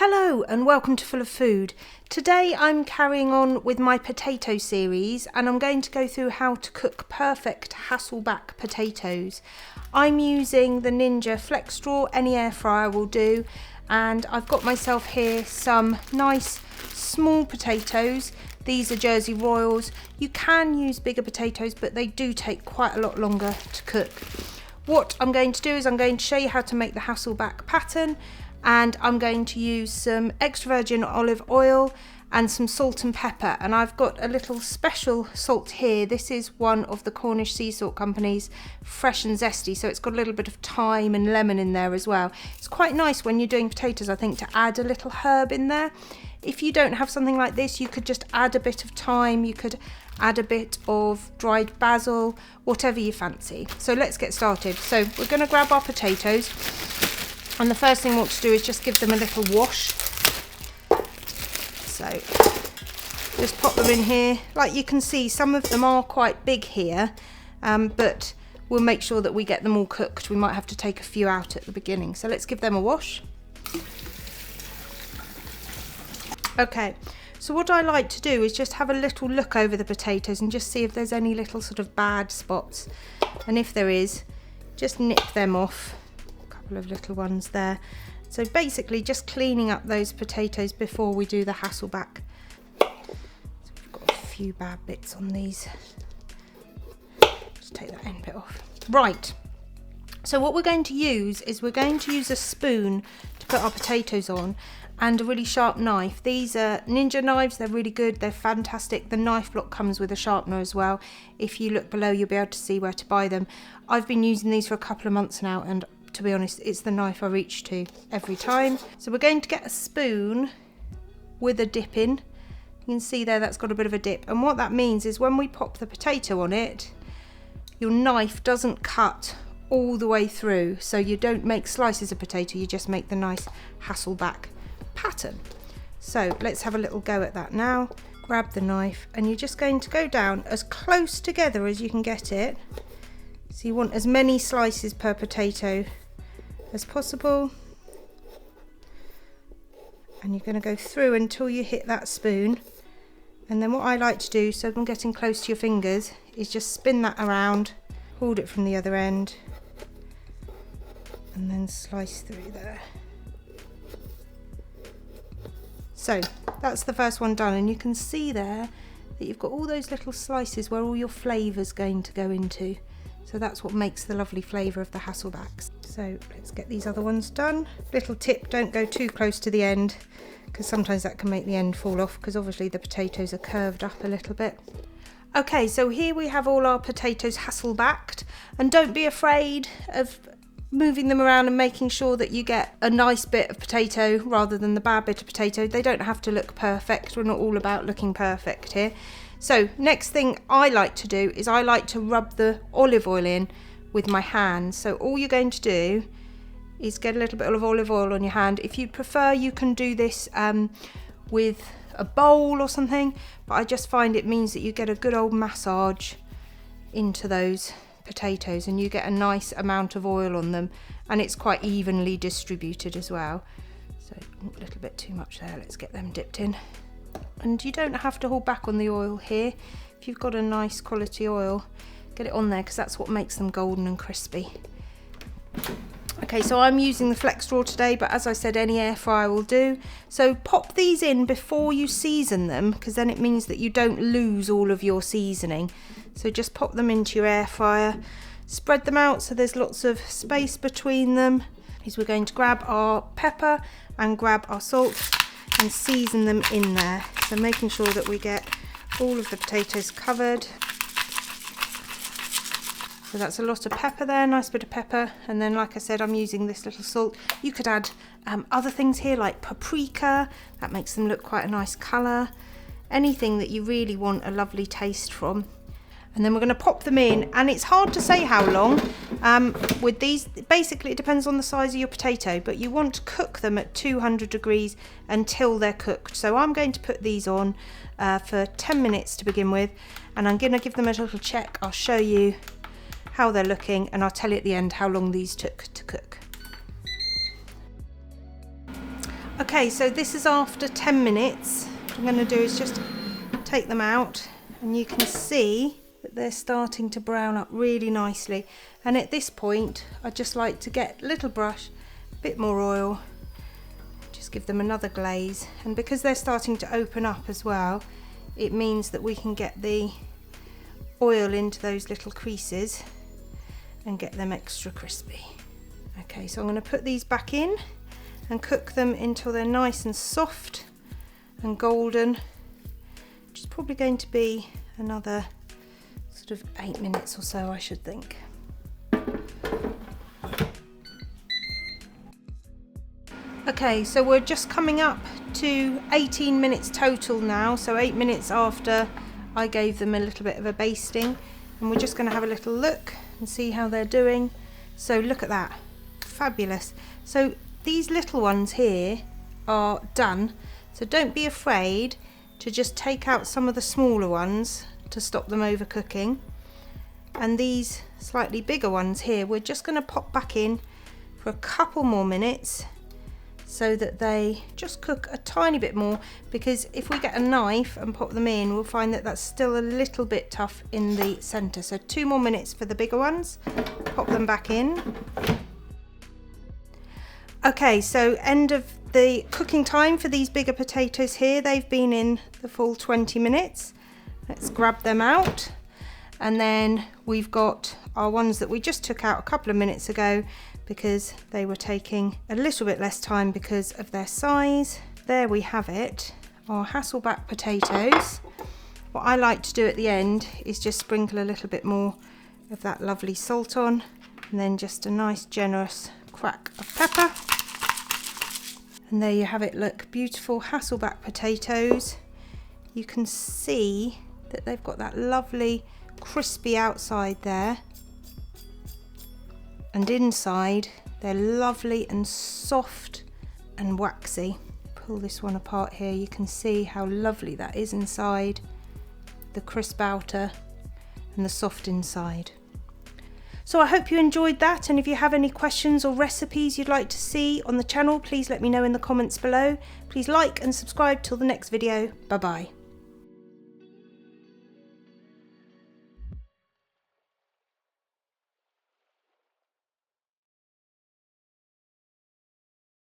Hello and welcome to Full of Food. Today I'm carrying on with my potato series and I'm going to go through how to cook perfect Hasselback potatoes. I'm using the Ninja Flex Straw, any air fryer will do, and I've got myself here some nice small potatoes. These are Jersey Royals. You can use bigger potatoes but they do take quite a lot longer to cook. What I'm going to do is I'm going to show you how to make the Hasselback pattern, and I'm going to use some extra virgin olive oil and some salt and pepper, and I've got a little special salt here. This is one of the Cornish sea salt companies, fresh and zesty, so it's got a little bit of thyme and lemon in there as well. It's quite nice when you're doing potatoes, I think, to add a little herb in there. If you don't have something like this, you could just add a bit of thyme, you could add a bit of dried basil, whatever you fancy. So let's get started. So we're going to grab our potatoes, and the first thing we want to do is just give them a little wash. So just pop them in here. Like you can see, some of them are quite big here, but we'll make sure that we get them all cooked. We might have to take a few out at the beginning. So let's give them a wash. Okay, so what I like to do is just have a little look over the potatoes and just see if there's any little sort of bad spots. And if there is, just nip them off. Of little ones there. So basically just cleaning up those potatoes before we do the Hasselback. So we've got a few bad bits on these. Just take that end bit off. Right, so what we're going to use is we're going to use a spoon to put our potatoes on, and a really sharp knife. These are Ninja knives, they're really good, they're fantastic. The knife block comes with a sharpener as well. If you look below, you'll be able to see where to buy them. I've been using these for a couple of months now, and to be honest, it's the knife I reach to every time. So we're going to get a spoon with a dip in. You can see there that's got a bit of a dip, and what that means is when we pop the potato on it, your knife doesn't cut all the way through, so you don't make slices of potato, you just make the nice Hasselback pattern. So let's have a little go at that now. Grab the knife and you're just going to go down as close together as you can get it. So you want as many slices per potato as possible, and you're going to go through until you hit that spoon. And then what I like to do, so I'm getting close to your fingers, is just spin that around, hold it from the other end, and then slice through there. So that's the first one done, and you can see there that you've got all those little slices where all your flavour's going to go into. So that's what makes the lovely flavour of the Hasselbacks. So let's get these other ones done. Little tip, don't go too close to the end, because sometimes that can make the end fall off, because obviously the potatoes are curved up a little bit. Okay, so here we have all our potatoes Hasselbacked, and don't be afraid of moving them around and making sure that you get a nice bit of potato rather than the bad bit of potato. They don't have to look perfect. We're not all about looking perfect here. So next thing I like to do is I like to rub the olive oil in with my hand. So all you're going to do is get a little bit of olive oil on your hand. If you prefer, you can do this with a bowl or something, but I just find it means that you get a good old massage into those potatoes and you get a nice amount of oil on them, and it's quite evenly distributed as well. So a little bit too much there, let's get them dipped in. And you don't have to hold back on the oil here. If you've got a nice quality oil, get it on there, because that's what makes them golden and crispy. Okay, so I'm using the Flex Straw today, but as I said, any air fryer will do. So pop these in before you season them, because then it means that you don't lose all of your seasoning. So just pop them into your air fryer, spread them out so there's lots of space between them. Is we're going to grab our pepper and grab our salt and season them in there. So making sure that we get all of the potatoes covered. So that's a lot of pepper there, nice bit of pepper. And then, like I said, I'm using this little salt. You could add other things here like paprika, that makes them look quite a nice colour. Anything that you really want a lovely taste from. And then we're going to pop them in, and it's hard to say how long with these. Basically it depends on the size of your potato, but you want to cook them at 200 degrees until they're cooked. So I'm going to put these on for 10 minutes to begin with, and I'm going to give them a little check. I'll show you how they're looking, and I'll tell you at the end how long these took to cook. Okay, so this is after 10 minutes. What I'm going to do is just take them out, and you can see that they're starting to brown up really nicely. And at this point, I just like to get a little brush, a bit more oil, just give them another glaze. And because they're starting to open up as well, it means that we can get the oil into those little creases and get them extra crispy. Okay, so I'm going to put these back in and cook them until they're nice and soft and golden, which is probably going to be another sort of 8 minutes or so, I should think. Okay, so we're just coming up to 18 minutes total now, so 8 minutes after I gave them a little bit of a basting, and we're just going to have a little look and see how they're doing. So look at that, fabulous. So these little ones here are done, so don't be afraid to just take out some of the smaller ones to stop them overcooking. And these slightly bigger ones here, we're just going to pop back in for a couple more minutes so that they just cook a tiny bit more, because if we get a knife and pop them in, we'll find that that's still a little bit tough in the center. So 2 more minutes for the bigger ones, pop them back in. Okay, so end of the cooking time for these bigger potatoes here. They've been in the full 20 minutes. Let's grab them out. And then we've got our ones that we just took out a couple of minutes ago because they were taking a little bit less time because of their size. There we have it, our Hasselback potatoes. What I like to do at the end is just sprinkle a little bit more of that lovely salt on, and then just a nice generous crack of pepper. And there you have it, look, beautiful Hasselback potatoes. You can see that they've got that lovely crispy outside there, and inside they're lovely and soft and waxy. Pull this one apart here, you can see how lovely that is inside, the crisp outer and the soft inside. So I hope you enjoyed that, and if you have any questions or recipes you'd like to see on the channel, please let me know in the comments below. Please like and subscribe till the next video. Bye bye.